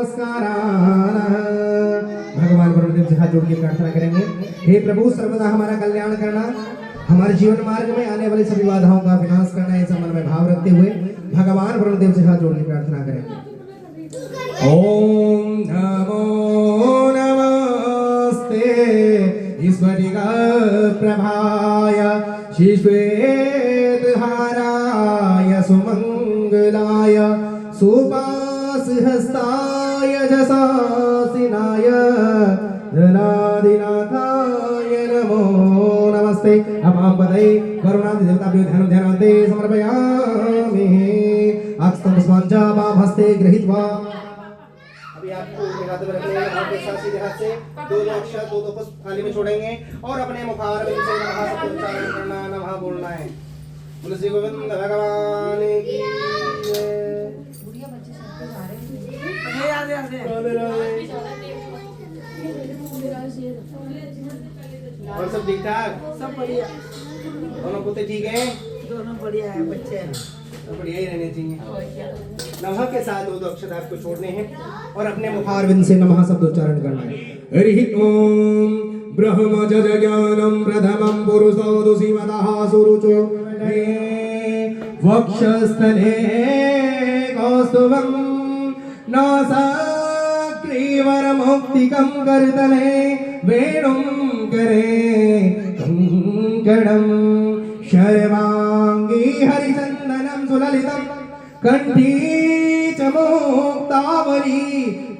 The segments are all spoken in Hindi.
नमस्कारान्। भगवान वरुणदेव से हाथ जोड़ के प्रार्थना करेंगे, हे प्रभु सर्वदा हमारा कल्याण करना, हमारे जीवन मार्ग में आने वाली सभी बाधाओं का विनाश करना, ऐसा मन में भाव रखते हुए भगवान वरुणदेव से हाथ जोड़ के प्रार्थना करेंगे। ओम नमो नमस्ते स्फटिक प्रभाय श्वेतहाराय सुमंगलाय सुपासहस्ताय जसासिनाय धनादिनाथाय नमो नमस्ते। अपां पदे करुणादि देवताभ्यो ध्यानन्ते समर्पयामि। अक्षतं पुष्पाञ्च वाम हस्ते गृहीत्वा अभी आपको हाथ में रखने हाथ के साथ सीधे हाथ से दो अक्षर दो पुष्प थाली में छोड़ेंगे और अपने मुखारविंद से नमः शब्द उच्चारण करना, नमः बोलना है। बोलो श्री गोविंद भगवान की जय। बुढ़िया बच्चे सब जा रहे हैं, आधे और सब ठीक ठाक, सब बढ़िया, दोनों पोते ठीक हैं, दोनों बढ़िया है, बच्चे हैं तो बढ़िया ही रहने चाहिए। नमः के साथ दो अक्षर आपको छोड़ने हैं और अपने मुखारविंद से नमः शब्द उच्चारण करना है। हरि ओम ब्रह्मज ज्ञानम प्रथमं पुरुषो सीमतः सुरुचो वक्षस्थले कौस्तुभं नासाग्रीवरमुक्तिकं करतले वेणुं करे कंकणं शर्वांगी हरिचन्दनं सुललितं कंठी च मुक्तावली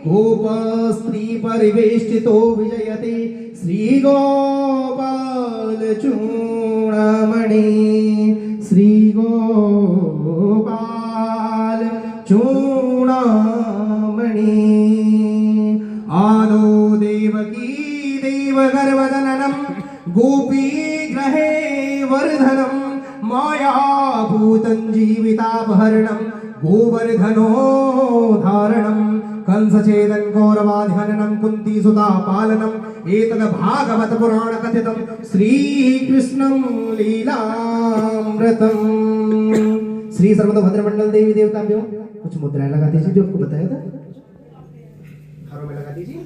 गोपस्त्री परिवेष्टितो विजयते श्रीगोपाल चूड़ामणि श्रीगोपाल चूड़ामणि। आदो देवकी देवगर्भजननं गोपी ग्रहे वर्धनं मायाभूतं जीवितापहरणं गोवर्धनो धारणं कंसछेदन कौरवाधिहननं कुन्तीसुता पालनं एतद् भागवत पुराण कथितं श्रीकृष्णं लीलामृतम्। श्री सर्वतोभद्र मंडल देवी देवताभ्यो कुछ मुद्राएं लगा दीजिए जो आपको बताया था, हारों में लगा दीजिए,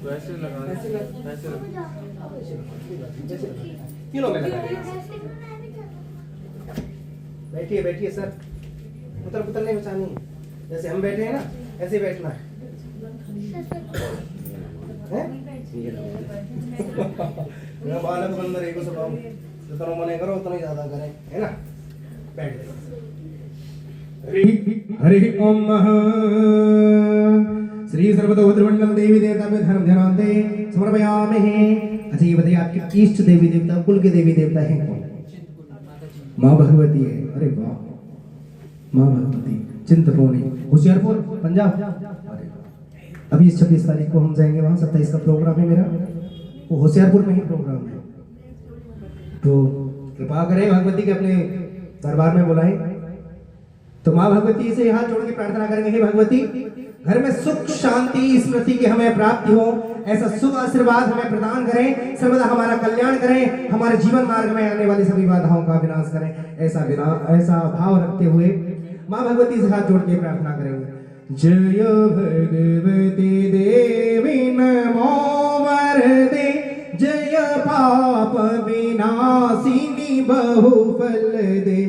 वैसे लगा तीनों में लगा दीजिए। बैठिए बैठिए सर, पुतर नहीं बचानी है, जैसे हम बैठे हैं ना ऐसे बैठना है, बालक बंदर एक स्वभाव, जितना मने करो उतना ही ज्यादा करें, है ना। बैठ हरि ओम श्री सर्वतोभद्रमंडल देवी देवता में धर्म ध्यानान्ते समर्पयामि। अच्छा ये बताइए आपके इष्ट देवी देवता कुल के देवी देवता हैं कौन? माँ भगवती है, अरे वाह, माँ भगवती चिंतपूर्णी होशियारपुर पंजाब। अरे अभी 26 तारीख को हम जाएंगे वहाँ, 27 का प्रोग्राम है मेरा, वो होशियारपुर में ही प्रोग्राम है, तो कृपा करें भगवती के अपने दरबार में बुलाएं। तो माँ भगवती से हाथ जोड़ के प्रार्थना करेंगे, हे भगवती घर में सुख शांति स्मृति की हमें प्राप्ति हो, ऐसा शुभ आशीर्वाद हमें प्रदान करें, सर्वदा हमारा कल्याण करें, हमारे जीवन मार्ग में आने वाली सभी बाधाओं का विनाश करें, ऐसा भाव रखते हुए माँ भगवती से हाथ जोड़ के प्रार्थना करेंगे। जय भगवती देवी नमो वरदे, जय पाप विनाशिनी बहुफल दे,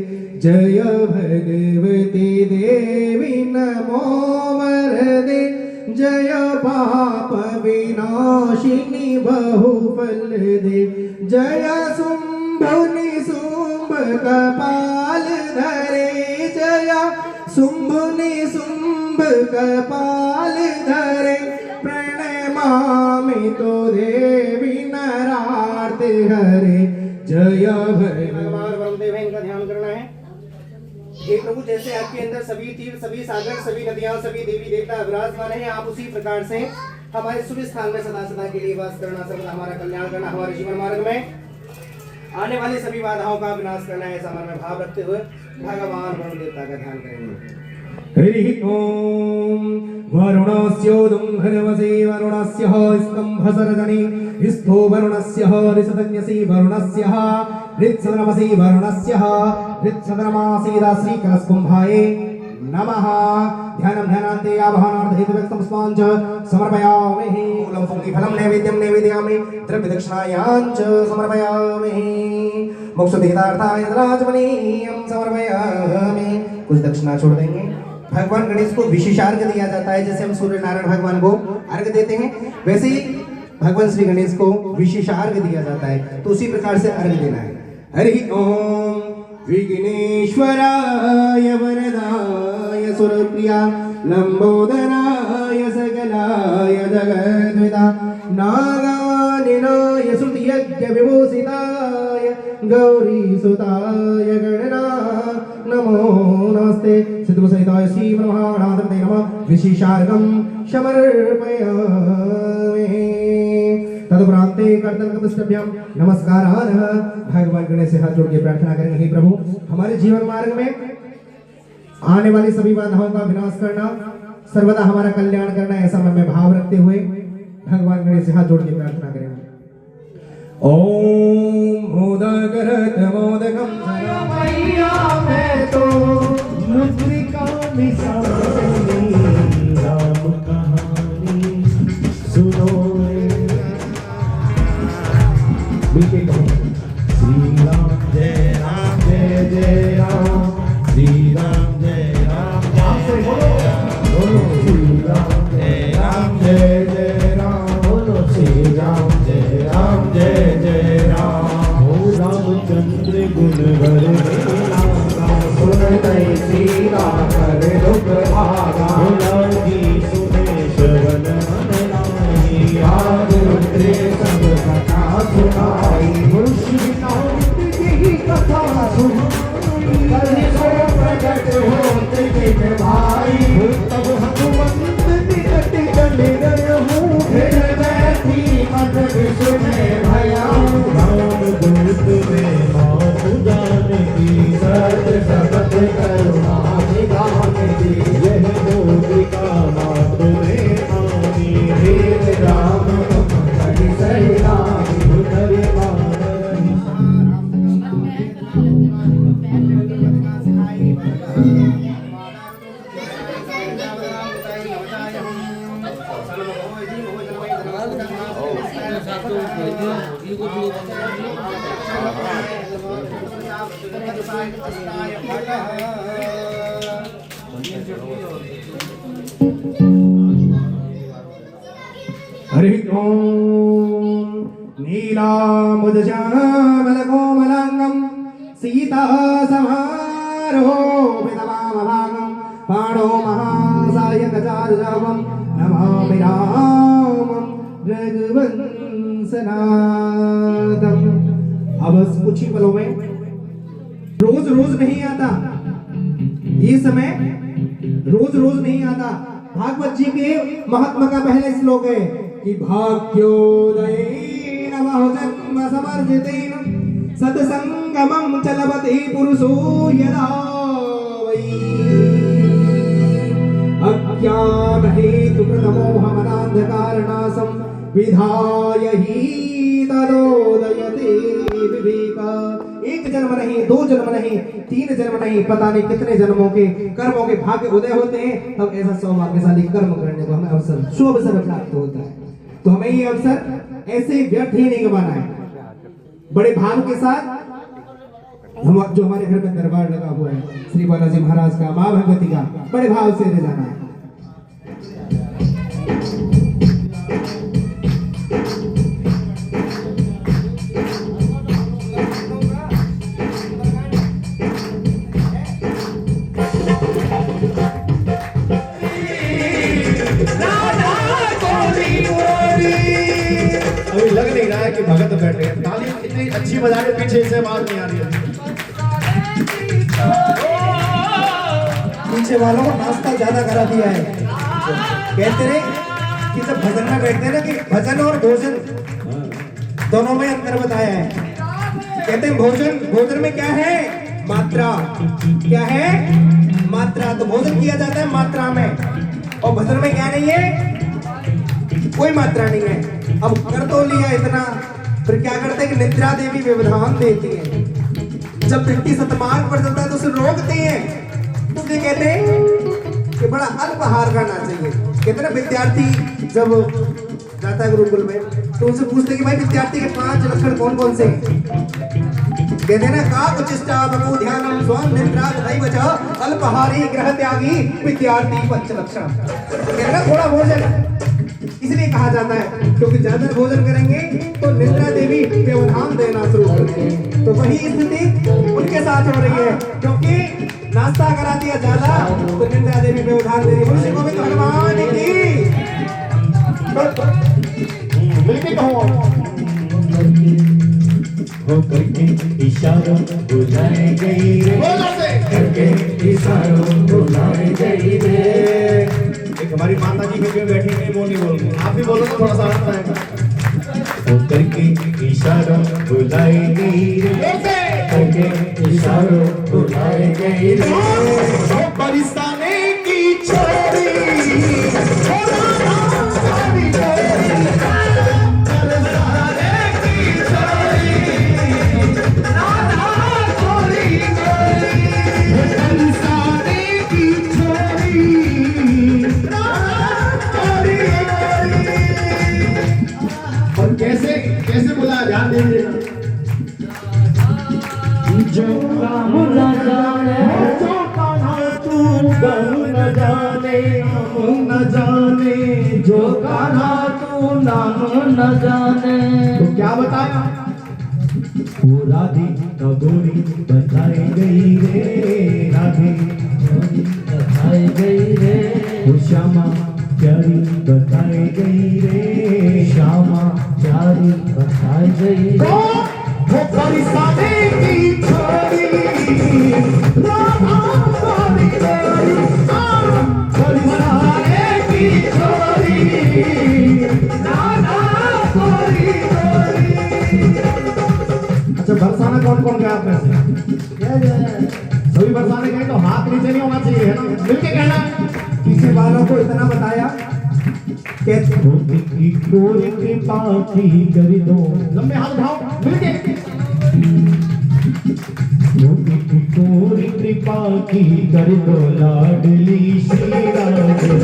जय भगवती देवी नमो वरदे, जय पाप विनाशिनी बहुफल दे, जय शुंभ निशुंभ कपाल धरे, जय शुंभ निशुंभ कपाल धरे, प्रणमामि तो देवी नरार्ते हरे, जय भगवान वरुणदेव। इनका ध्यान करना है। हे प्रभु जैसे आपके अंदर सभी तीर्थ सभी सागर सभी नदियां सभी देवी देवता विराजमान हैं, आप उसी प्रकार से हमारे शुभ स्थान में सदा सदा के लिए वास करना, सर्वदा हमारा कल्याण करना, हमारे जीवन मार्ग में आने वाली सभी बाधाओं का विनाश करना है, ऐसा मन में भाव रखते हुए भगवान वरुण देवता का ध्यान करेंगे। हरि ओम वरुणस्योदं भगवसे वरुणस्य स्तंभसर्जनी स्थो वरुणस्य ऋषधन्यसी वरुणस्य हृत्सदनमसी वरुणस्य हृत्सदनमासीदा श्रीकलशकुम्भाये नमः ध्यानं ध्यानान्ते आवाहनार्थ हेतुव्यक्तं स्माञ्च समर्पयामि मूलं फलं नैवेद्यं नैवेदयामि द्रव्यदक्षिणायाञ्च समर्पयामि मोक्षतीर्थाय राजमणीयं समर्पयामि। कुछ दक्षिणा छोड़ देंगे। भगवान गणेश को विशेषार्घ दिया जाता है, जैसे हम सूर्य नारायण भगवान को अर्घ देते हैं वैसे ही भगवान श्री गणेश को विशेषार्घ दिया जाता है, तो उसी प्रकार से अर्घ देना है। हरि ओम विघ्नेश्वराय वरदाय सुरप्रिया लंबोदराय सकलाय जगद्विदा नागानिनाय श्रुतियज्ञ विभूषिताय गौरीसुताय गणना नमो नमस्ते सिद्धसहिताय श्री ब्रह्माणाधते नमः विशेषार्घं समर्पयामि। तदुपरांते कर्तव्यं नमस्कारान् भगवान गणेश से हाथ जोड़ के प्रार्थना करेंगे, हे प्रभु हमारे जीवन मार्ग में आने वाली सभी बाधाओं का विनाश करना, सर्वदा हमारा कल्याण करना, ऐसा मन में भाव रखते हुए भगवान गणेश से हाथ जोड़ के प्रार्थना करेंगे। ओम मोदकरत मोदकम मैया मैं तो मुद्रिका निशानी राम कहानी सुनो मिलके कहो श्री राम जय राम जय जय राम श्री राम जय राम जय बोलो श्री राम जय राम जय जय राम बोलो श्री राम जय राम जय जय राम हो रामचंद्र गुण भरे राम सुनते श्री राम हरे दुख भागा जी सुने श्रवण मन याद रुद्रे सब कथा सुनाई मुर्शिदाई कथा सुनाई कल को प्रकट होते देख भाई तब हनुमंत निकट चले रहूं फिर बैठी मत विषय भया राम दूत में मात जान की सत्य सतत करुणा निगाह की यह मोदिका मात में आनी हे राम करी सहिता उतरे हरि ओम नीलामुदश्यामल कोमलांगं सीता समारोपितवामभागं पाणो महासायकचारुजावं नमामि रामं रघुवंशनाथं। अब कुछ ही पलों में रोज रोज नहीं आता, ये समय रोज रोज नहीं आता। भागवत जी के महात्मा का पहले श्लोक है कि भाग्योदयेन बहुजन्म समर्जितेन सत्संगमं चलवते पुरुषो यदा वै अज्ञान हेतुकृतमोहमनान्धकारणासं विधाय हि तदोदयते विवेका। एक जन्म नहीं, दो जन्म नहीं, तीन जन्म नहीं, पता नहीं कितने जन्मों के कर्मों के भाग्य उदय होते हैं, तब ऐसा सौभाग्यशाली कर्म करने को हमें अवसर शुभ अवसर प्राप्त होता है। तो हमें ये अवसर ऐसे व्यर्थ ही नहीं गंवाना है। बड़े भाव के साथ हम जो हमारे घर में दरबार लगा हुआ है श्री बालाजी महाराज का, माँ भगवती का, बड़े भाव से ले जाना है। अभी लग नहीं रहा है कि भगत बैठे हैं। ताली इतनी अच्छी बजा रहे, पीछे से आवाज नहीं आ रही है। पीछे वालों को नाश्ता ज्यादा करा दिया है। कहते रहे कि जब भजन में बैठते हैं ना, कि भजन और भोजन दोनों में अंतर बताया है। कहते हैं भोजन में क्या है? मात्रा। क्या है? मात्रा। तो भोजन किया जाता है मात्रा में, और भजन में क्या नहीं है? कोई मात्रा नहीं है। अब कर तो लिया इतना, फिर क्या करते हैं कि निद्रा देवी व्यवधान देती है। जब व्यक्ति सतमार्ग पर चलता है तो उसे रोकते हैं, इसलिए कहते हैं कि बड़ा अल्प आहार करना चाहिए। कहते ना विद्यार्थी जब जाता है गुरुकुल में तो उनसे पूछते हैं कि भाई विद्यार्थी के 5 लक्षण कौन कौन से हैं? कहते हैं ना काकचिष्टा बको ध्यानम स्वम निद्रा तथैव च अल्पाहारी गृह त्यागी विद्यार्थी 5 लक्षण। कहते हैं ना थोड़ा भोजन इसलिए कहा जाता है क्योंकि ज्यादा भोजन करेंगे तो निद्रा देवी व्यवधान देना शुरू कर देंगे। तो वही स्थिति उनके साथ हो रही है क्योंकि नाश्ता करा दिया ज्यादा तो निद्रा देवी व्यवधान दे रही है। श्री गोविंद भगवान की मिलके कहो हो करके इशारों बुलाए गई रे, करके इशारों बुलाए गई रे। एक हमारी माता जी बीच में बैठी नहीं, वो नहीं बोल रही, आप भी बोलो तो थोड़ा सा आता है। हो करके इशारों बुलाए गई रे, करके इशारों बुलाए गई रे। बरसाने की छोरी कैसे बोला, ध्यान दीजिए। जो काम न जाने, जो कान्हा तू गम न जाने, हम न जाने, जो कान्हा तू नाम न जाने। तो क्या बताया? वो राधे कबूरी बताई गई रे, राधे बताई गई रे। वो श्यामा प्यारी बताई गई रे, श्यामा प्यारी बताई गई रे। वो बरसाने की छोरी राधा प्यारी गई, बरसाने की छोरी राधा प्यारी गई। अच्छा, बरसाना कौन कौन गया आप में से? सभी बरसाने गए तो हाथ नीचे नहीं होना चाहिए, है ना? मिलके कहना। पीछे वालों को इतना बताया कि कोई कृपा की कर दो, लंबे हाथ उठाओ मिलके। कोई कृपा की कर दो लाडली श्री राधे,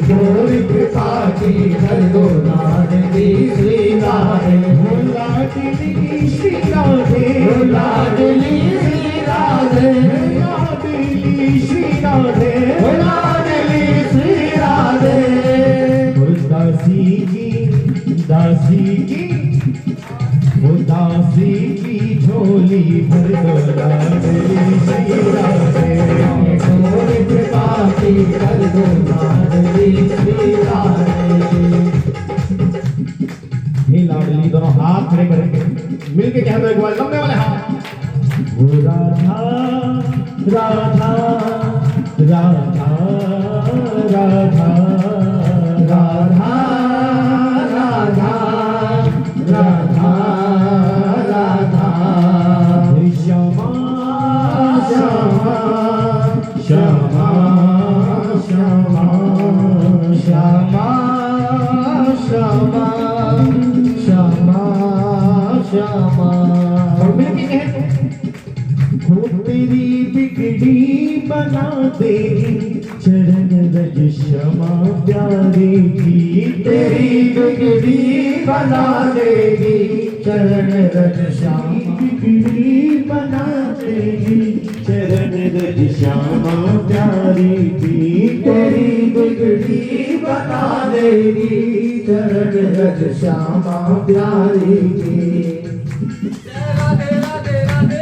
कोई कृपा की कर दो लाडली श्री राधे, लाडली श्री राधे, लाडली श्री राधे, लाडली श्री राधे, लाडली श्री राधे। दासी की झोली भर दो लाडली श्री राधे, कोई कृपा की कर दो लाडली श्री राधे। ये लाडली दोनों हाथ खड़े करेंगे, मिलके कह दो एक बार लंबे वाले हाथ। वो राधा राधा राधा राधा राधा राधा राधा राधा, श्यामा श्यामा श्यामा श्यामा श्यामा श्यामा श्यामा श्यामा। और मिलके कहे हो तेरी बिगड़ी बना देगी चरण रज श्यामा प्यारे की, तेरी बिगड़ी बना देगी चरण रज श्यामा, बिगड़ी बना देगी चरण रज श्यामा प्यारे की, तेरी बिगड़ी बना देगी चरण रज श्यामा प्यारे की। राधे राधे राधे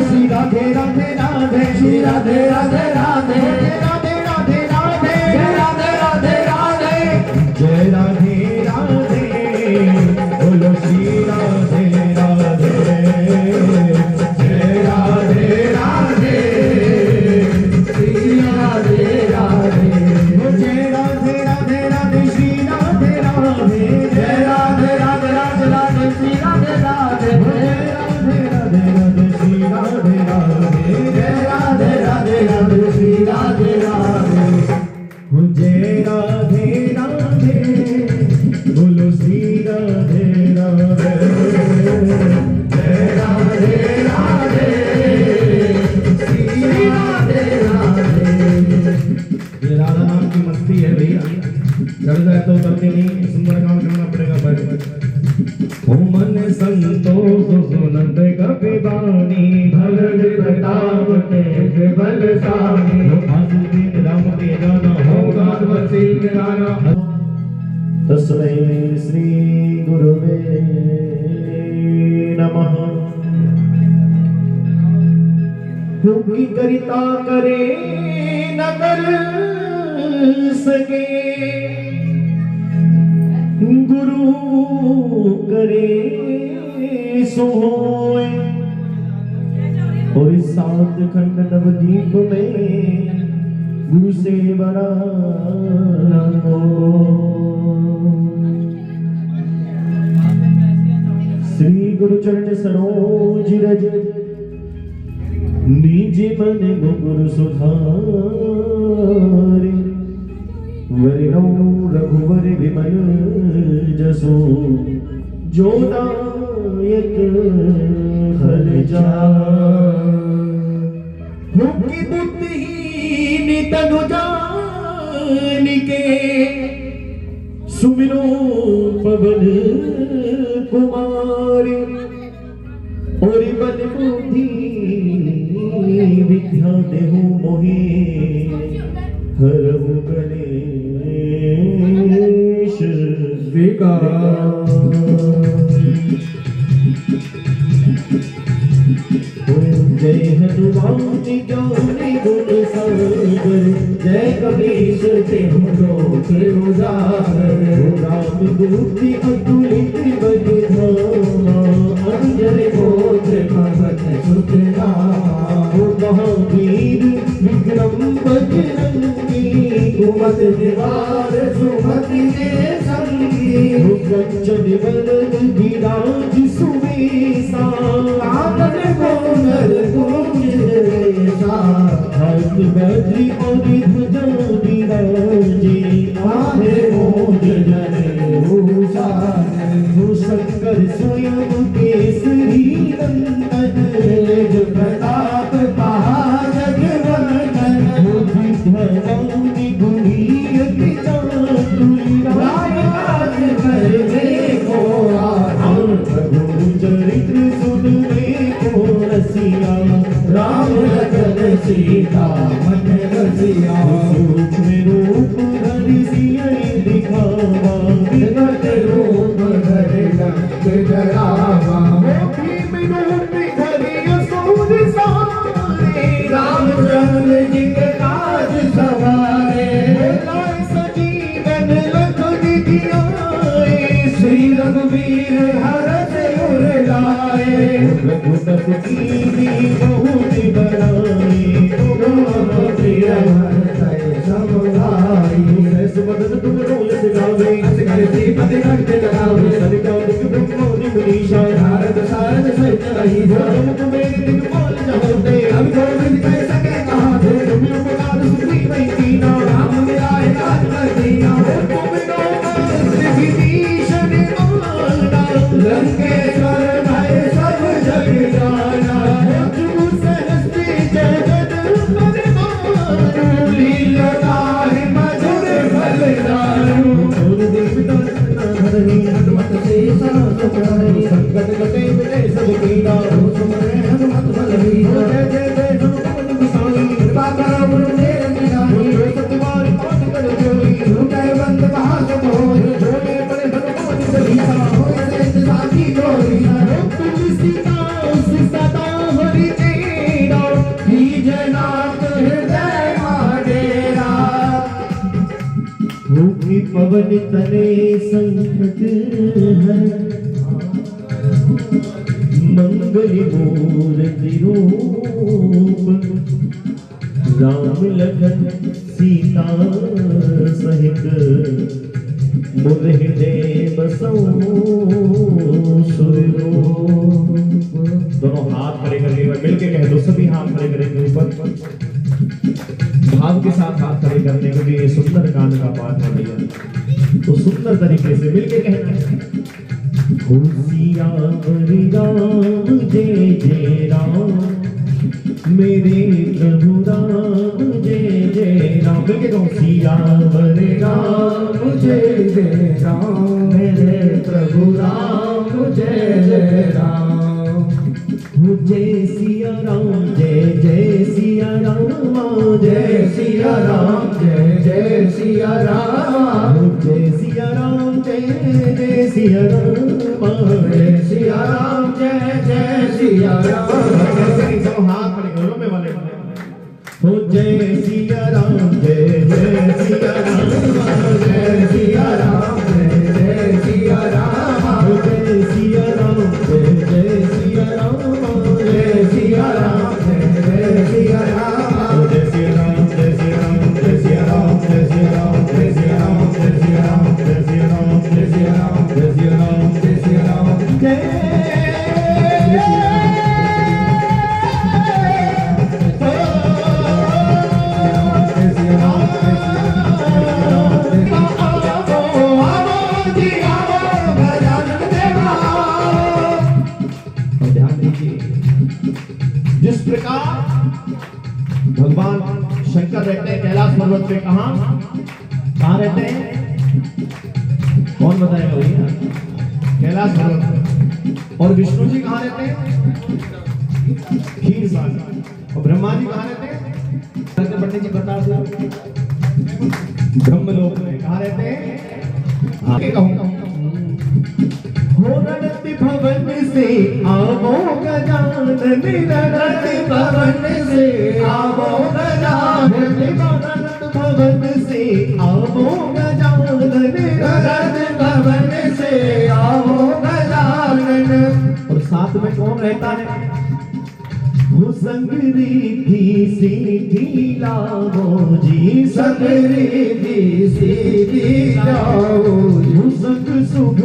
श्री राधे राधे राधे श्री राधे राधे राधे राधे राधे राधे जय राधे राधे राधे जय राधे राधे बोलो श्री राधे राधे जय राधे राधे श्री राधे राधे जय राधे राधे राधे श्री राधे राधे जय राधे राधे राधे राधे श्री राधे राधे जय राधे राधे राधे संतोष सुनत कपि बानी भगत प्रताप तेज बलशाली आसुदीन राम के गाना होगा वसील गाना तस्मै श्री गुरुवे नमः हुक्की करिता करे न कर सके गुरु करे सो होए और इस सात खंड नवदीप में गुरु से बड़ा न हो श्री गुरु चरण सरोज रज निज मन गुरु सुधारे वरिणो रघुवर विमल जसो जो नायक हर जाए बुद्धिहीन तनु जानिके सुमिरो पवन कुमारी और बल बुद्धि विद्या देहु मोहि हरहु गणेश विकार जय हनुमान ज्ञानी गुण सागर जय कबीर तेहु लोक उजागर राम बुद्धि अतुलित बल धामा अंजलि पुत्र पवन सुत नामा महावीर विक्रम बजरंगी कुमत निवार सुमति के संगी कंचन वरद विराज सुवेशा कानन कोमल कुंजरेशा हाथ बद्री और ध्वजा विराजे आधे मोद जनेऊषा शंकर स्वयं केसरी नंदन तेज प्रताप जगवंदन विद्यावानी गुणियति चातुरी राय राज करवे को गुरु चरित्र सुनवे को रसिया राम लखन सीता मन रसिया सूक्ष्म रूप धरि सियहि दिखावा विकट रूप धरि लंक जरावा भीम रूप धरि असुर संहारे रामचंद्र जी के काज सवारे लाए सजीवन लखन जियाए श्री रघुवीर हरष उर लाए रघुपति कीन्ही बहुत बड़ाई राम प्रिय भरतहि सब भाई ऐस मदन तुम रोयस गावे अस करे श्रीपति कंठ लगावे सरिता दुख ब्रह्मोनि मुनीषा नारद सारद सहित अहिसा तुम मेरे दिगपाल जहोते अब गोविंद कह सके कहाँ थे तुम उपकार सुग्रीव कीना राम मिलाए राज कर दीना तुम विभीषण माना लंकेश्वर भय सब जग जाना तुम सहस्त्र जगत परिवार लीलताहि मधुर फलदारू देवता धरणी हनुमत से सासुरारी संकट कटे मिले सब कीना सुमरे हनुमत बलवीर जय जय जय हनुमान गोसाई कृपा करो गुरुदेव निधानी सतवार पाठ कर जोई रुकै बंद महासुख होय जोड़े पड़े हनुमान चालीसा होय से साथी जोई तुम सीता सदा हरि तेरा कीजनाथ हृदय डेरा भूखी पवन तने संकट है मंगल मूर्ति रूप राम लखन सीता सहित मुर हृदय बसो सुररूप दोनों हाथ खड़े करके मिलके कह दो सभी हाथ खड़े करेंगे ऊपर भाव के साथ हाथ खड़े करने के लिए सुंदर गान का पाठ हो लिया तो सुंदर तरीके से मिलके कहना है खुशियाँ राम जय जय राम मेरे प्रभु राम जय जय राम मिलके कहो सियावर राम जय जय राम मेरे प्रभु राम जय जय जय राम। जय सिया राम जय सिया राम जय सिया राम जय सिया राम। जय सिया राम जय सिया राम जय सिया राम जय सिया राम। सब हाथ खड़े करो में वाले हो जय सिया राम जय सिया राम जय सिया राम जय सिया राम। जय सिया राम जय सिया राम जय सिया राम जय सिया राम। जय सिया राम जय सिया राम जय सिया राम जय सिया राम जय सिया राम जय सिया राम जय सिया राम जय सिया राम जय सिया राम जय सिया राम। ध्यान दीजिए जिस प्रकार भगवान शंकर रहते हैं कैलाश पर्वत पे कहाँ रहते हैं कौन बताएगा भैया कैलाश पर्वत पे। और विष्णु जी कहाँ रहते हैं खीर सागर। और ब्रह्मा जी कहाँ रहते हैं पंडित जी बता दो ब्रह्मलोक में कहाँ रहते हैं। आगे कहूँ रणति भवन से आवो गजानन रणति भवन से आवो गजानन रणति भवन से आवो गजानन रणति भवन से आवो गजानन। और साथ में कौन रहता है संग रिद्धि सीधी लावो जी संग रिद्धि सीधी लावो जी। संग शुभ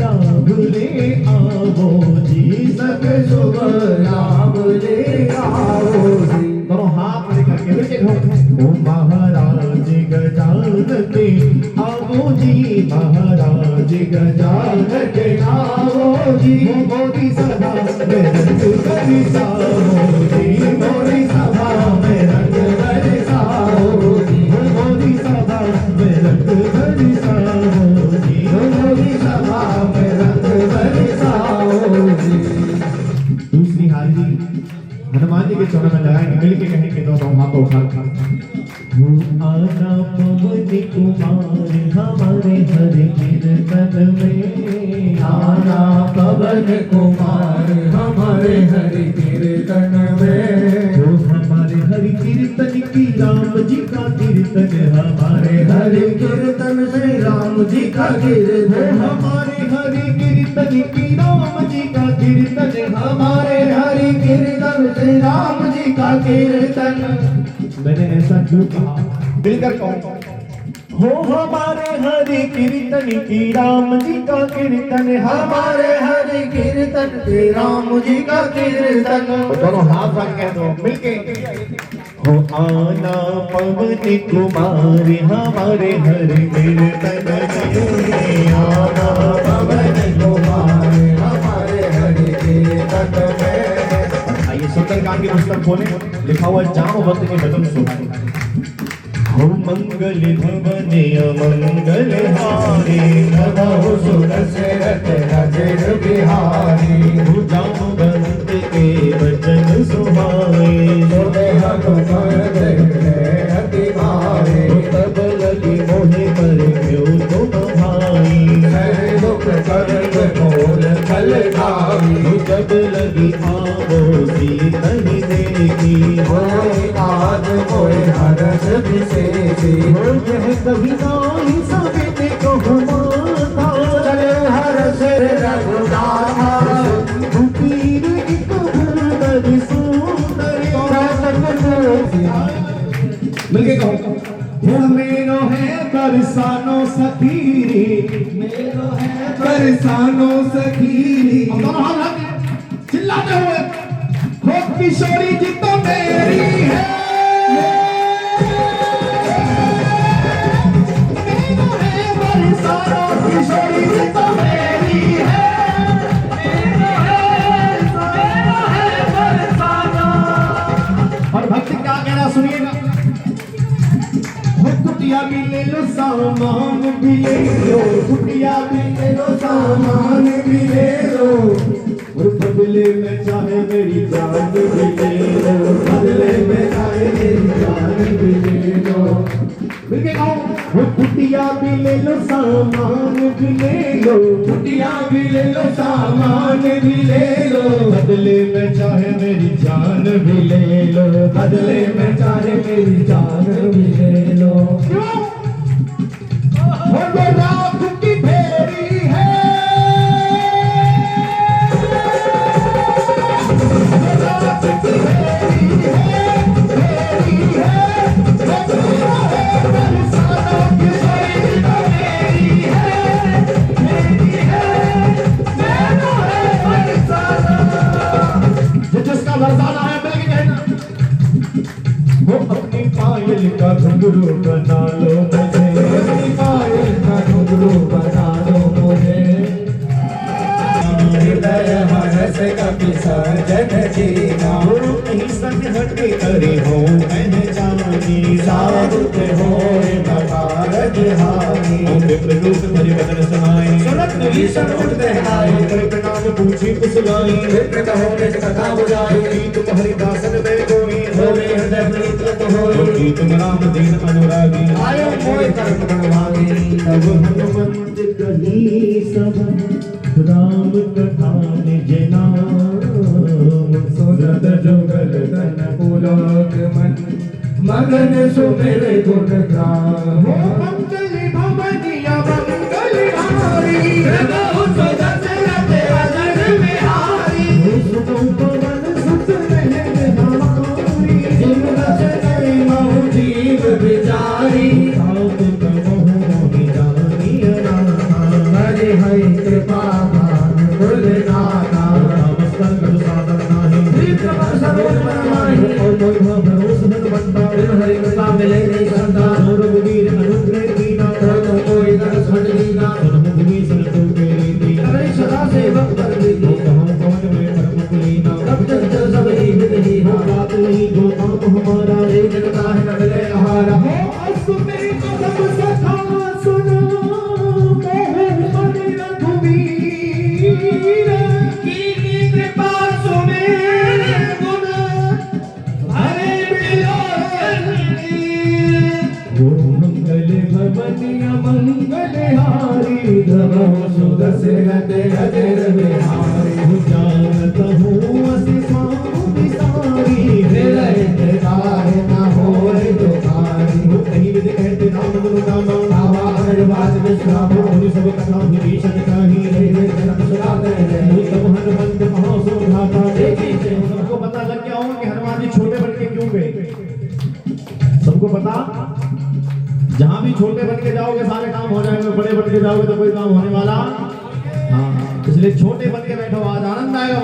लाभ ले आवो जी संग शुभ लाभ ले आओ जी। दोनों हाथ लेकर के नीचे ढोक। ओ महाराज गजानन के आवो जी महाराज गजानन के आवो जी। मोदी सभा में रंग बरसाओ जी मोदी सभा में रंग बरसाओ जी। मोदी सभा में रंग बरसाओ जी मोदी सभा में रंग बरसाओ जी। दूसरी हाजिरी हनुमान जी के चरणों में लगाएंगे मिलके कहेंगे दोनों हाथों उठा आना पवन कुमार हमारे हर कीर्तन में। आना पवन कुमार हमारे हरि कीर्तन में। वो हमारे हरि कीर्तन की राम जी का कीर्तन हमारे हरि कीर्तन श्री राम जी का वो कीर्तन। हमारे हरि कीर्तन की राम जी का कीर्तन हमारे हरि कीर्तन श्री राम जी का कीर्तन। मैंने ऐसा क्यों कहा मिलकर कहो हो हमारे हरि कीर्तन की राम जी का कीर्तन हमारे हरि कीर्तन श्री राम जी का कीर्तन। दोनों हाथ रख के दो मिलके हो आना पवन कुमार हमारे हरि कीर्तन में। आना पवन कुमार हमारे हरि कीर्तन में। आइए सुंदरकांड की पुस्तक खोलें लिखा हुआ जामवंत के भजन सुनो। हो मंगल भवन अमंगल हारी नभो सुरसेरत रजर बिहारी। हो जामवंत के वचन सुहाए सुने हनुमत हृदय अति भारी। तब लगी मोहे पर क्यों तुम भाई है दुख कर्म मोल खल खावी। जब लगी आवो सीतन देखी मोहि आज मोहि हरस विशेषी। हो यह कविता ही सभी को माता चले हरस रघुनाथा। पीर एक भूदर सुंदर मिलके कहो मेरो है बरसानो सखीरी मेरो है बरसानो सखीरी चिल्लाते हुए हो किशोरी जी तो मेरी है मेरो है बरसानो किशोरी जी तो मेरी है मेरो है बरसानो। और भक्त क्या कह रहा सुनिएगा कुटिया भी ले लो सामान भी ले लो कुटिया कुटिया भी ले लो सामान भी ले लो और बदले में चाहे मेरी जान भी ले लो बदले में चाहे मेरी जान भी ले लो मिलके गाओ वो कुटिया भी ले लो सामान भी ले लो कुटिया भी ले लो सामान भी ले लो बदले में चाहे मेरी जान भी ले लो बदले में चाहे मेरी जान भी ले लो वो रात की फेरी है रात की फेरी है बरसातों की मेरी है मैनू है बरसाना जिसका बरसाना है मिल के कहना वो अपनी पायल का घुंघरू बना लो मुझे अपनी पायल का घुंघरू बना लो मुझे हृदय हरस का विसर्जन जीना कहीं संग हटे करे हो मैंने जानी साबुत हो नकारज हानी विप्र रूप धरि बदन समाए सुनत भीषण उठते आए करे प्रणाम पूछी कुसलाई विप्र कहो निज कथा बुझाई गीत तुम्हारी दासन में कोई होवे हृदय प्रीत होई गीत राम दीन अनुरागी आयो मोय कर्म बनवागी तब हनुमंत कही सब राम कथा निज नाम सुरत जुगल तन पुलक मन मगन सुमिर गुण ग्राम मंगल भवनिया मंगल हारी प्रभु सुदशरथ अजर बिहारी सुतो पवन सुत रहन धारी जिन रचन महु जीव बिचारी सात कमहु मोहि जानी हरे हरि कृपा भान कुल नाथा नमस्कार कर सादर नाही विक्रम सरोज मन माही और कोई भरोस मन बनता हरि कृपा मिले नहीं संता और वीर अनुग्रह कीना तो कोई दर छड़ दीना तुम भूमि सन तो तेरी दी हरि सदा सेवक कर दी तो हम कौन में परम कुलीना तब जग सब ही विद ही हो बात नहीं जो आप हमारा रे जगता है नगले आहारा हो असु मेरी कदम सखा सुनो मंगल हारी धरो सुदशरथ अजर बिहारी जानत हूँ असि स्वामी सारी हृदय तारे न होए दुखारी कहीं विद कहते नाम मनोकामा आवा अगरबाज विश्राम होनी सब कथा विभीषण कही जनक सुरात है सब हनुमंत महासुधाता देखी सबको पता लग गया होगा कि हनुमान जी छोटे बन के क्यों गए सबको पता जहां भी छोटे बन के जाओगे सारे काम हो जाएंगे बड़े बन के जाओगे तो कोई काम होने वाला हाँ इसलिए छोटे बन के बैठो आज आनंद आएगा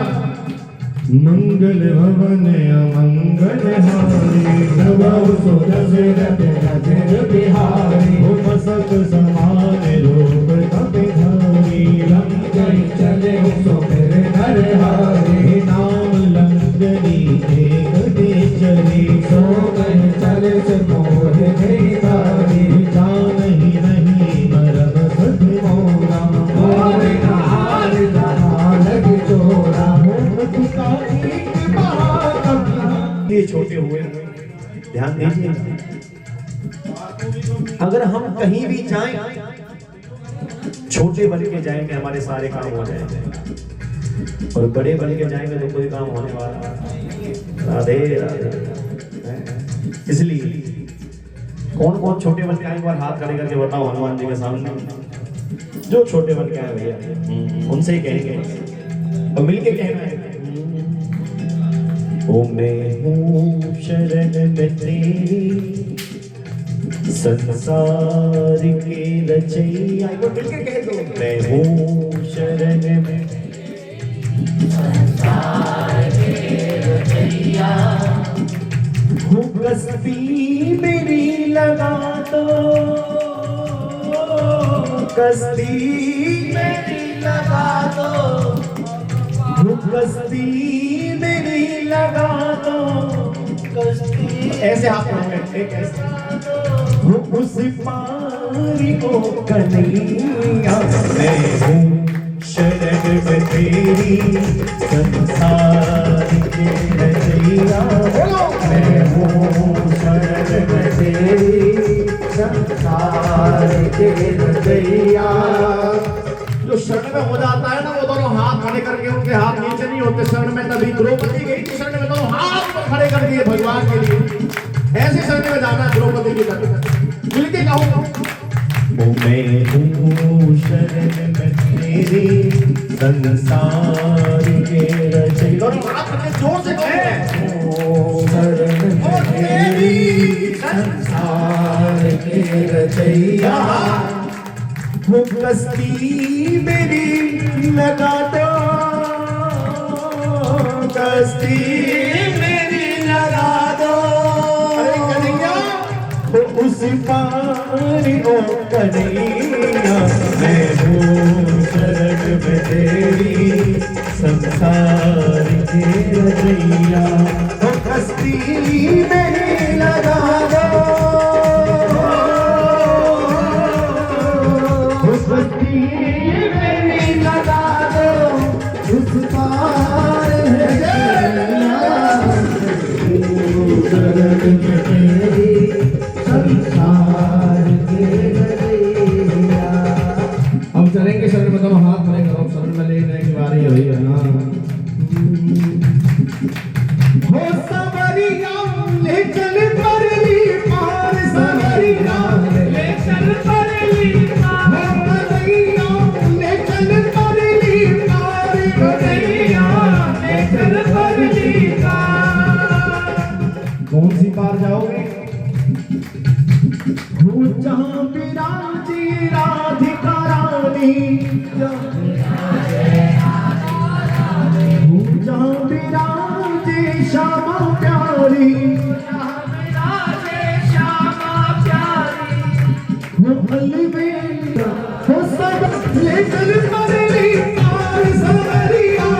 मंगल भवन अमंगल हारी प्रभु सुदशरथ अजर बिहारी हो मसक समान रूप कपि धारी लंकई चले सो फिर नर हारी नाम लंकनी एक चली सो गए चले से मोह गई तारी जान ही नहीं मरब सद मोरा मोरे हार लग चोरा ये छोटे हुए ध्यान दीजिए अगर हम कहीं भी जाएं छोटे बन के जाएंगे हमारे सारे काम हो जाएंगे और बड़े बन के जाएंगे तो कोई काम होने वाला राधे राधे इसलिए कौन कौन छोटे बन के आए एक बार हाथ खड़े करके बताओ हनुमान जी के सामने जो छोटे बन के आए भैया उनसे ही कहेंगे और मिलके कहना है ओ मैं हूँ शरण में तेरी संसार के रचैया एक बार मिलके कह दो मैं हूँ शरण में संसार के रचैया हूँ कस्ती मेरी लगा दो कस्ती मेरी लगा दो कस्ती मेरी लगा दो कस्ती ऐसे हाथ में एक ऐसे हो उस पारी को कन्हैया मैं हूँ शरण में तेरी संसार के रचैया मैं हूँ शरण में तेरी संसार के रचैया। जो शरण में हो जाता है ना वो दोनों हाथ खड़े करके, उनके हाथ नीचे नहीं होते शरण में, तभी द्रौपदी गई थी शरण में दोनों हाथ खड़े कर दिए भगवान के लिए। ऐसे शरण में जाना द्रौपदी की तरफ मिलके कहो मैं हूँ शरण में तेरी संसार के रचैया। दोनों हाथ अपने जोर से कहो शरण में तेरी संसार के रचैया। वो कश्ती मेरी लगा दो, कश्ती मेरी लगा दो, वो उस पार ओ कन्हैया मैं हूँ शरण में तेरी संसार के रचैया। वो कश्ती मेरी लगा दो, मेरी लगा दो उस पार है शरण में तेरी संसार के रचैया। हम चलेंगे शरण में, दोनों हाथ खड़े करो, शरण में लेने की बारी हुई है ना। हो सवरिया ले चल परली पार, सवरिया ले चल परली पार, रमैया ले चल परली पार, रमैया ले चल परली पार। कौन सी पार जाओगे? हो जहाँ विराजी राधिका रानी, हो जहाँ विराजे श्यामा प्यारी, वो अलबेला हो सब ले चल परली पार, सवरिया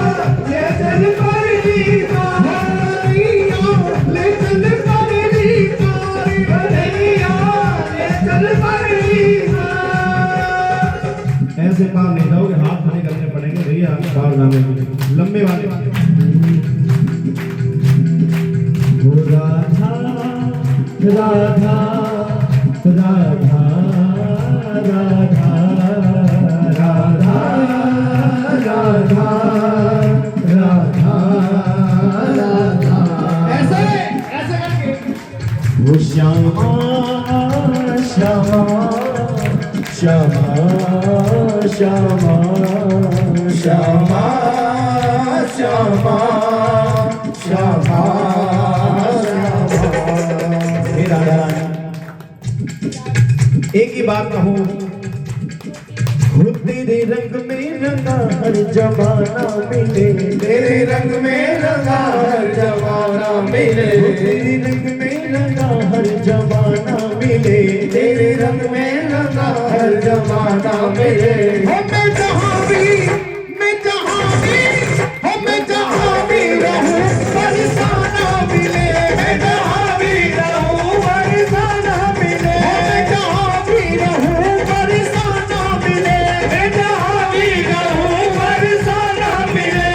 ले चल परली पार, रमैया ले चल परली पार, रमैया ले चल परली पार। ऐसे पार नहीं जाओगे, हाथ खड़े करने पड़ेंगे भैया पार जाने के लिए, लंबे वाले। हो राधा राधा राधा राधा राधा राधा राधा राधा ऐसे ऐसे करके वो श्यामा श्यामा श्यामा श्यामा श्यामा श्यामा श्यामा श्यामा। एक ही बात कहूँ, तेरे रंग में रंगा हर जमाना मिले, तेरे रंग में रंगा हर जमाना मिले, तेरे रंग में रंगा हर जमाना मिले, तेरे रंग में रंगा हर जमाना मिले। मैं जहाँ भी रहूं बरसाना मिले, मैं जहाँ भी रहूं बरसाना मिले, मैं जहाँ भी रहूं बरसाना मिले, मैं जहाँ भी रहूं बरसाना मिले।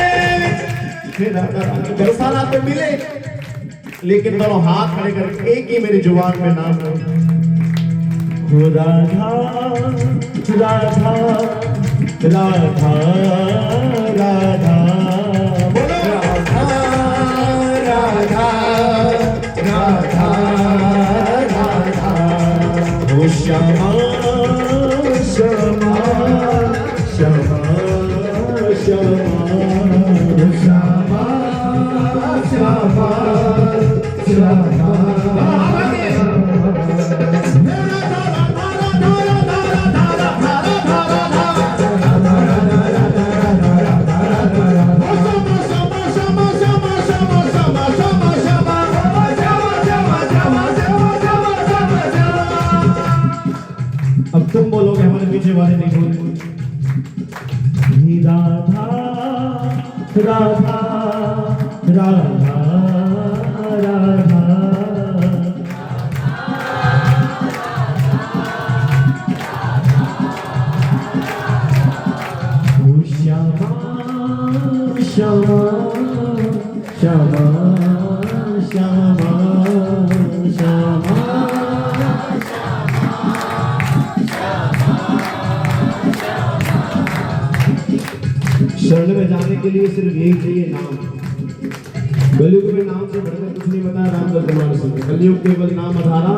बरसाना तो मिले, लेकिन दोनों हाथ खड़े करके एक ही मेरी जुबान में नाम लो। हो राधा राधा राधा राधा बोलो राधा राधा राधा राधा। हो श्यामा श्यामा श्यामा श्यामा श्यामा श्यामा श्यामा। अब तुम बोलोगे, हमारे पीछे वाले नहीं बोले। राधा राधा राधा राधा श्यामा श्यामा श्यामा श्यामा शरण में जाने के लिए सिर्फ यही चाहिए नाम। कलयुग में नाम से बढ़कर कुछ नहीं बताया राम वर्तमान समय। कलयुग केवल नाम आधारा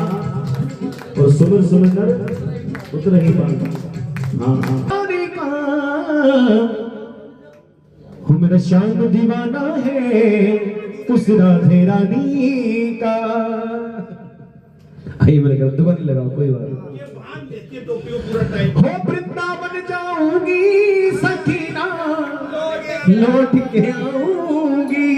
और सुमिर सुमिंदर उतर ही पाता। हाँ हो मेरा शान दीवाना है उस राधे रानी का। आइए मेरे घर दुकान नहीं लगाओ कोई बात हो। वृंदावन जाऊंगी सखीना लौट के आऊंगी।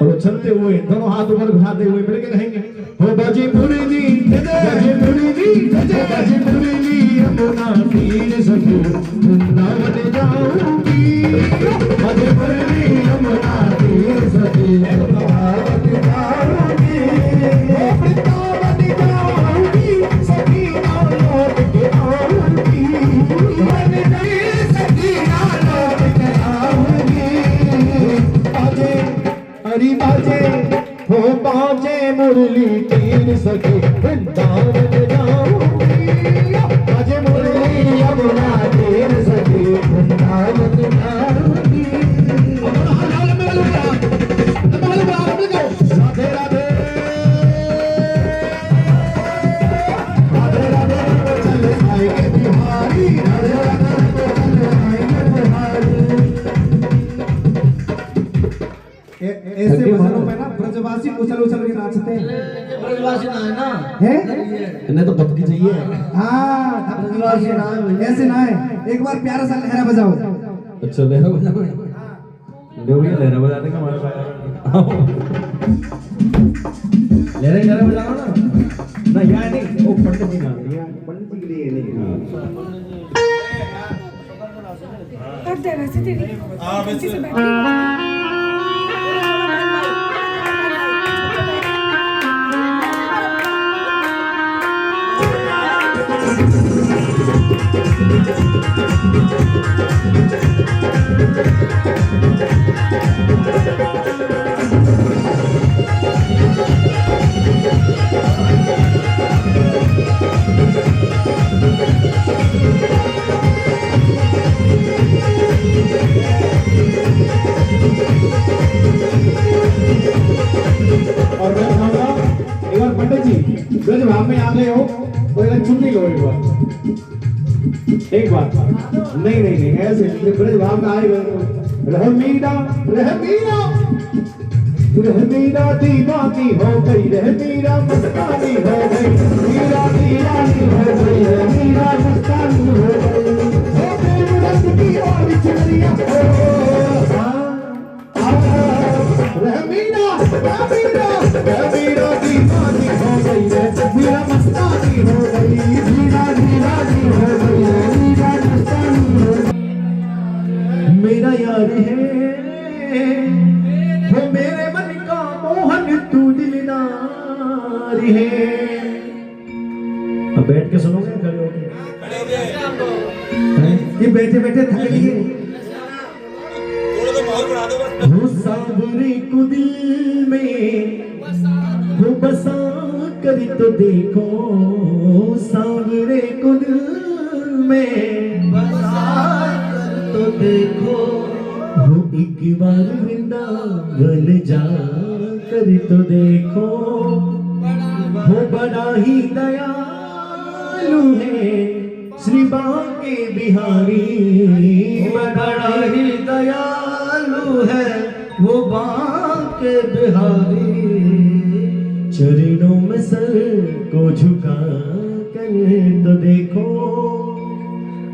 और चलते हुए दोनों हाथ ऊपर उठाते हुए मिलके कहेंगे हो बाजे मुरली बाजे मुरली बाजे मुरली यमुना तीर सखी वृंदावन जाऊंगी। बाजे मुरली यमुना तीर सखी वृंदावन जाऊंगी। वृंदावन जाऊंगी सखी लौट के आऊंगी। सखी लौट के आऊंगी। बाजे हरी बाजे हो बाजे मुरली तीर सखी वृंदावन जाऊंगी। बाजे मुरली यमुना तीर सखी वृंदावन जाऊंगी। राधे राधे राधे राधे चल आएंगे बिहारी। राधे राधे चल आएंगे बिहारी। ऐसे भजनों पे ना ब्रजवासी उछल उछल के नाचते हैं। ब्रजवासी ना है ना हैं? इन्हें तो भक्ति चाहिए। हाँ ब्रजवासी ना है। ऐसे ना है। एक बार प्यारा सा लहरा बजाओ। अच्छा लहरा बजाओ। लो भैया लहरा बजाने का हमारे पास लहरा बजाओ ना यार नहीं वो पंडित जी ना पंडित जी के लिए नहीं। कर दे वैसे तेरी अच्छे से बैठ। और मैं कहूँगा एक बार पंडित जी ब्रज भाव में आ गए हो तो एक चुन्नी लो एक बार नहीं नहीं नहीं ऐसे ब्रज भाव में आए गए रह मीरा दीवानी हो गई रह मीरा मस्तानी हो गई। मीरा दीवानी हो गई रह मीरा मस्तानी हो गई। हो प्रेम रस की और चुनरिया रह मीरा दीवानी हो गई रे मीरा मस्तानी हो गई। मीरा दीवानी हो गई रे मीरा मस्तानी हो गई। मेरा यार है वो मेरे मन का मोहन तू दिलदार है। अब बैठ के सुनोगे खड़े होके? ये बैठे बैठे थक लिए। वो सांवरे को दिल में वो बसा कर तो देखो। सांवरे को दिल में बसा कर तो देखो। वो एक बार वृंदावन जा कर तो देखो। वो बड़ा ही दयालु है श्री बांके बिहारी। बड़ा ही दयालु है वो बांके बिहारी। चरणों में सर को झुका कर तो देखो।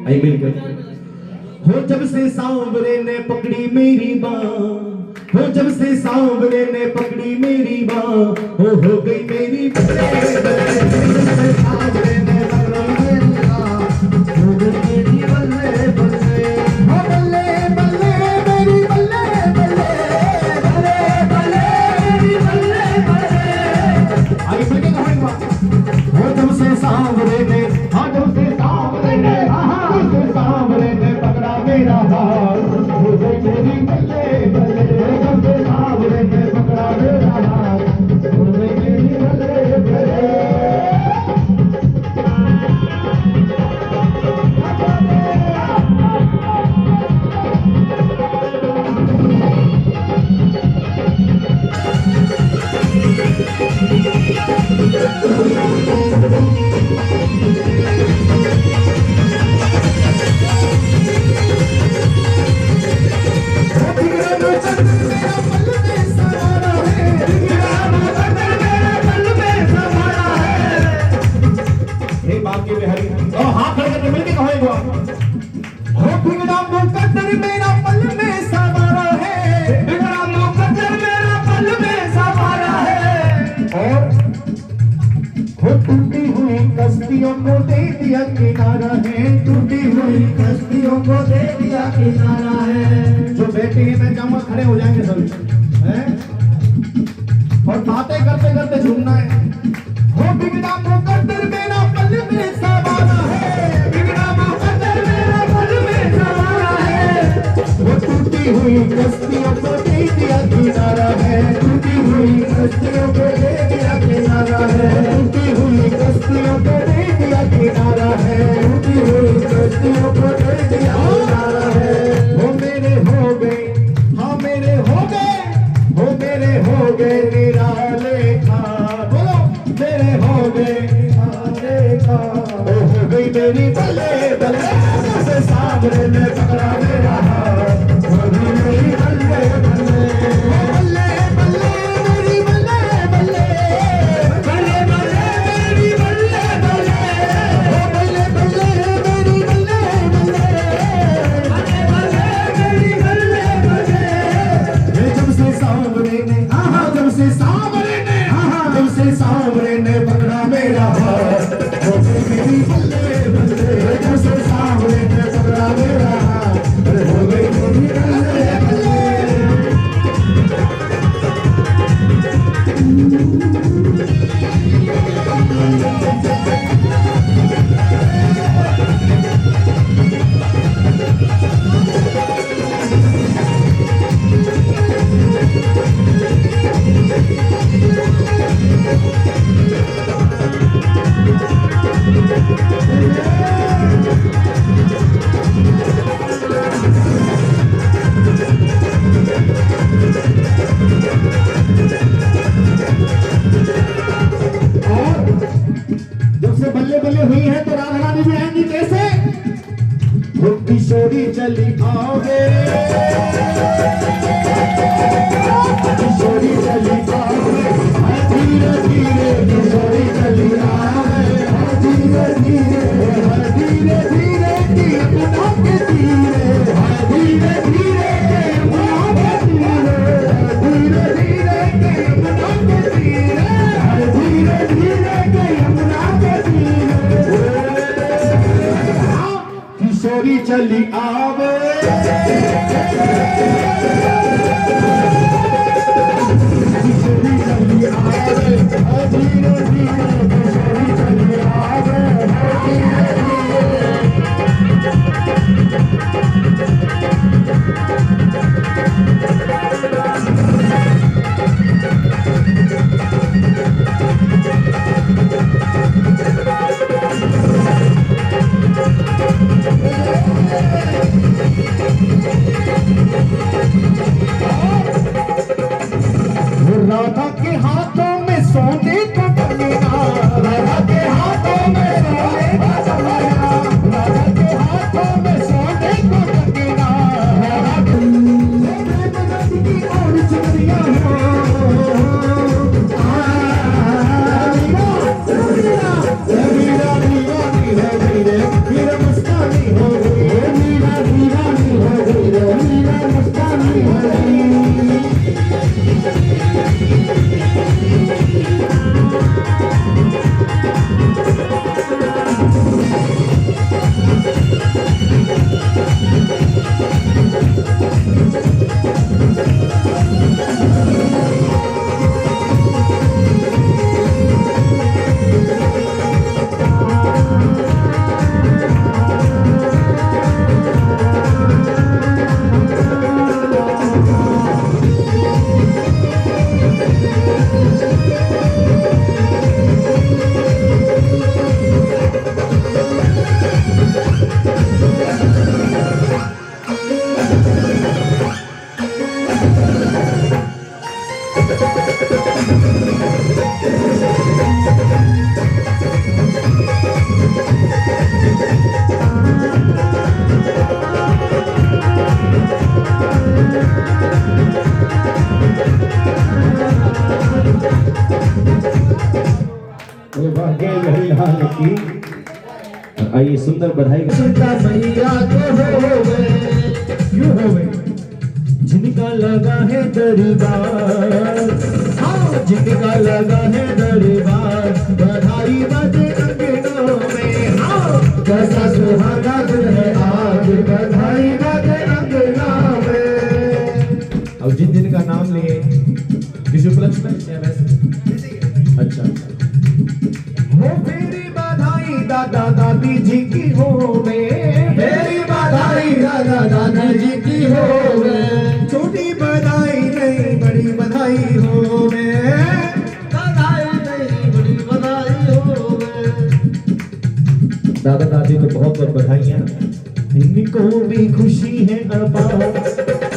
आई मिलकर हो जब से सांवरे ने पकड़ी मेरी बाँ। हो जब से सांवरे ने पकड़ी मेरी बाँ हो गई मेरी सांवरे ने पकड़ी मेरी बाँ हो गई मेरी बल्ले बल्ले। हो बल्ले बल्ले मेरी बल्ले बल्ले बल्ले बल्ले मेरी बल्ले बल्ले। आई मिलके कहेंगे हो जब से सांवरे ने हाँ जब से सांवरे ने हाँ सांवरे ने पकड़ा मेरा हाथ हो गई किनारा है, टूटी हुई कश्तियों को दे दिया किनारा है। जो बैठे हैं मैं चाहूंगा खड़े हो जाएंगे सभी, हैं? और बातें करते करते झूमना है। हो बिगड़ा मुकद्दर मेरा पल में सवारा है, बिगड़ा मुकद्दर मेरा पल में सवारा है। वो टूटी हुई कश्तियों को दे दिया किनारा है, टूटी हुई कश्तियों को दे दिया किनारा है, टूटी हुई कश्तियों को दे दिया किनारा है, टूटी हुई कश्तियों को दे दिया किनारा है। वो मेरे हो गए, हाँ मेरे हो गए, वो मेरे हो गए निराले खा, बोलो मेरे हो गए निराले खा। हो गई मेरी बल्ले बल्ले, से सामने में पकड़ा मेरा हाथ, हो गई मेरी बल्ले बल्ले, बल्ले बल्ले मेरी बल्ले बल्ले, बल्ले बल्ले मेरी बल्ले बल्ले, बल्ले बल्ले मेरी बल्ले बल्ले, बल्ले बल्ले मेरी बल्ले बल्ले। जब से सांवरे ने, जब से सांवरे ने, जब से सांवरे ने पकड़ा मेरा हाथ, हो गई मेरी बल्ले बल्ले, जब से सांवरे ने पकड़ा मेरा हाथ, हो गई मेरी बल्ले बल्ले। जब से बल्ले बल्ले हुई है तो राधा रानी भी आएंगी कैसे? वो किशोरी चली आओगे, किशोरी चली आओगे, धीरे धीरे किशोरी चली आओगे, धीरे धीरे धीरे धीरे यमुना के तीरे, धीरे धीरे यमुना के तीरे, धीरे धीरे यमुना के तीरे, धीरे धीरे यमुना के तीरे। किशोरी चली आवे, किशोरी चली आवे, धीरे धीरे किशोरी चली आवे, धीरे धीरे। राधा के हाथों में सोने का कंगना, राधा के हाथों में सोने का कंगना, राधा के हाथों में सोने का कंगना, राधा की और चुनरिया हो, मीरा दीवानी हो गई रे, मीरा मस्तानी हो गई रे, मीरा दीवानी हो गई रे, मीरा मस्तानी हो गई। की आइए सुंदर बधाई सीता मैया तो हो गए, क्यों हो गए? जिनका लगा है दरबार, हाँ जिनका लगा है दरबार, बधाई बजे अंगनों में, हाँ कैसा सुहाना दिन है आज, बधाई बाजे अंगना में। अब जिन जिन का नाम लिए किसी उपलक्ष्य में या वैसे? अच्छा हो मेरी बधाई दादा दादी जी की हो मेरी बधाई दादा दादी जी की हो छोटी बधाई नहीं बड़ी बधाई हो बधाई नहीं बड़ी बधाई हो दादा दादी को बहुत बहुत बधाइयाँ। इनको भी खुशी है अपार,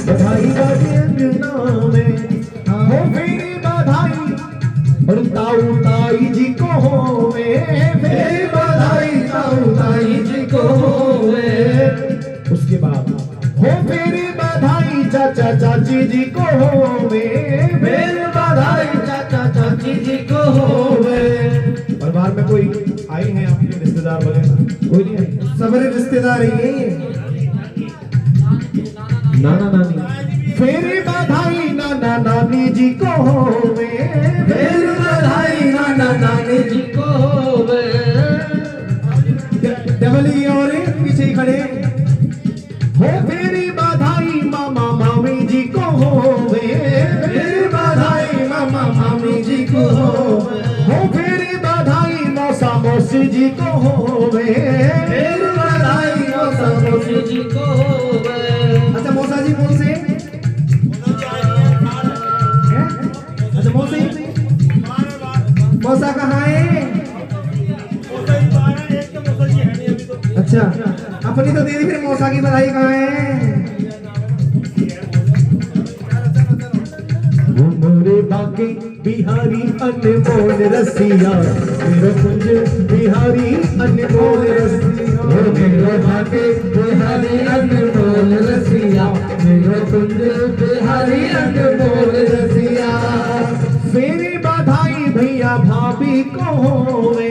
बधाई बाजे अंगना में। हो मेरी बधाई और ताऊ ताई जी को हो मेरी बधाई ताऊ ताई जी को हो उसके बाद हो मेरी बधाई चाचा चाची जी को हो मेरी बधाई चाचा चाची जी को हो परिवार में कोई आई है आपके रिश्तेदार वगैरह? कोई नहीं आई? सबरे रिश्तेदार ही नाना नानी? मेरी बधाई नाना नानी जी को हो मेरी बधाई नाना नानी जी को हो डबली और पीछे ही खड़े मेरी बधाई मामा मामी जी को हो मेरी बधाई मामा मामी जी को हो मेरी बधाई मौसा मौसी जी को हो मेरी बधाई मौसा मौसी जी को हो अच्छा मौसा जी कौन से? अच्छा मौसी मौसा कहाँ है? अच्छा अपनी तो दे दी, फिर मौसा की बधाई कहाँ है? मोरे बाके बिहारी अनमोल रसिया मेरो कुंज बिहारी अनमोल रसिया मेरो बाके बिहारी अनमोल रसिया मेरो कुंज बिहारी अनमोल रसिया मेरी बधाई भैया भाभी को होवे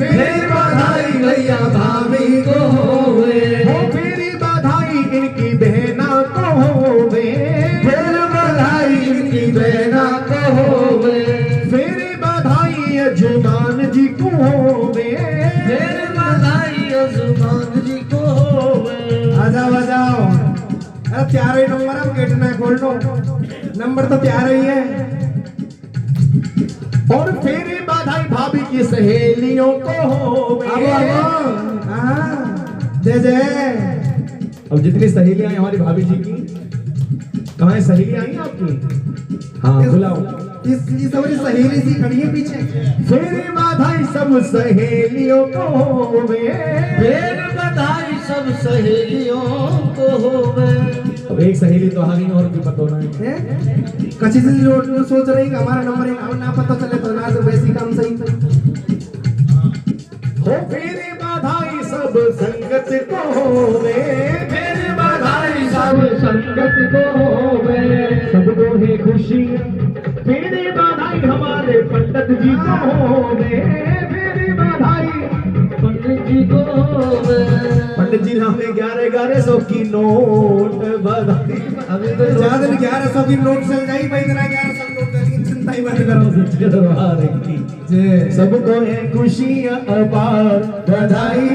मेरी बधाई भैया भाभी को होवे मेरी बधाई इनकी बहना को होवे मेरी बधाई इनकी बहना को होवे मेरी बधाई अजमान जी को होवे मेरी बधाई अजमान जी को होवे आ जाओ अरे प्यारा ही नंबर है, गेट में खोल लो, नंबर तो प्यारा ही है। और मेरी बधाई भाभी की सहेलियों को होवे जय जय। अब जितनी सहेलियां हैं हमारी भाभी जी की, कहाँ है सहेलियां आई आपकी? हाँ बुलाओ। इसकी सबरी सहेली सी खड़ी है पीछे। मेरी बधाई सब सहेलियों को होवे मेरी बधाई सब सहेलियों को होवे अब एक सहेली तो आ गई और भी पता होना है। कच्ची से सोच रही कि हमारा नंबर है ना पता चले तो ना तो वैसी काम सही हो मेरी बधाई सब संगत को होवे मेरी बधाई सब संगत को होवे सबको है खुशी मेरी बधाई हमारे पंडित जी को होवे मेरी बधाई पंडित जी को होवे पंडित जी ने हमें 1100 की नोट बधाई। अभी तो ज्यादा 1100 की नोट चल जाई भाई, इतना 1100 की नोट की चिंता ही मत करो। जय सबको है खुशियां अपार बधाई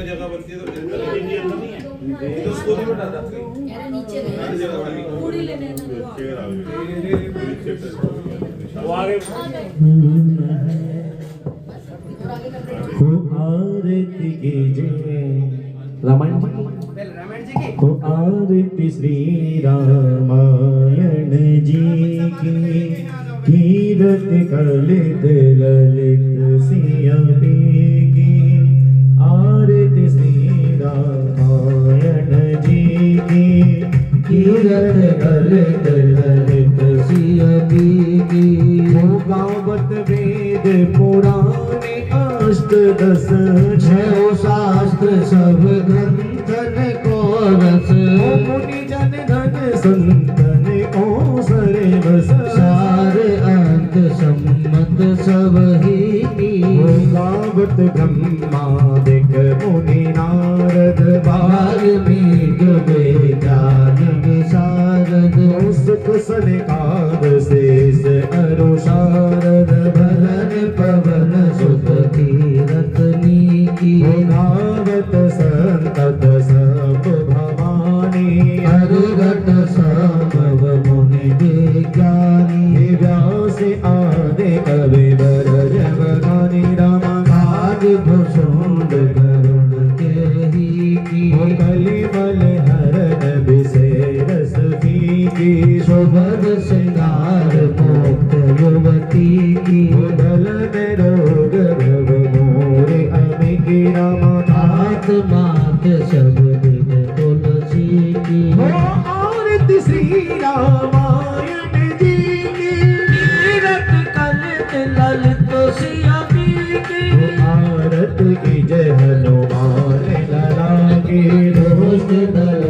जगह बनती है तो स्कूल में डाल नीचे पूरी लेने वो आगे हो आरती की जय रामायण जी हो आरती श्री रामायण जी की कीरत कलित ललित सिया की आरती श्री रामायण जी की कीरत कलित ललित सिया की हो गावत वेद पुराणे अष्टदश छो शास्त्र सब ग्रंथन को रस मुनि जन धन संतन को सरे बस सार अंत सम्मत सब ही गावत ब्रह्मादिक मुनि नारद वाल्मीक वेदान विशारद सुख सनकाद शेष अरु शारद भरन पवन सुत तीरथ हरिघट संभव मुनि विज्ञानी व्यास आदि कवि वर जगदानी रामा काज भुसुंड गरुड़ के ही की कलिमल हरन विषय की सुभग सिंगार मुक्त युवती की दल में रोग भव मोरे अमिकी रामा तात मात सब दिन तुलसी की आरती श्री रामायण जी की तीरथ कलित ललित सिया की आरत की जय हनुमान लला की दोस्त दल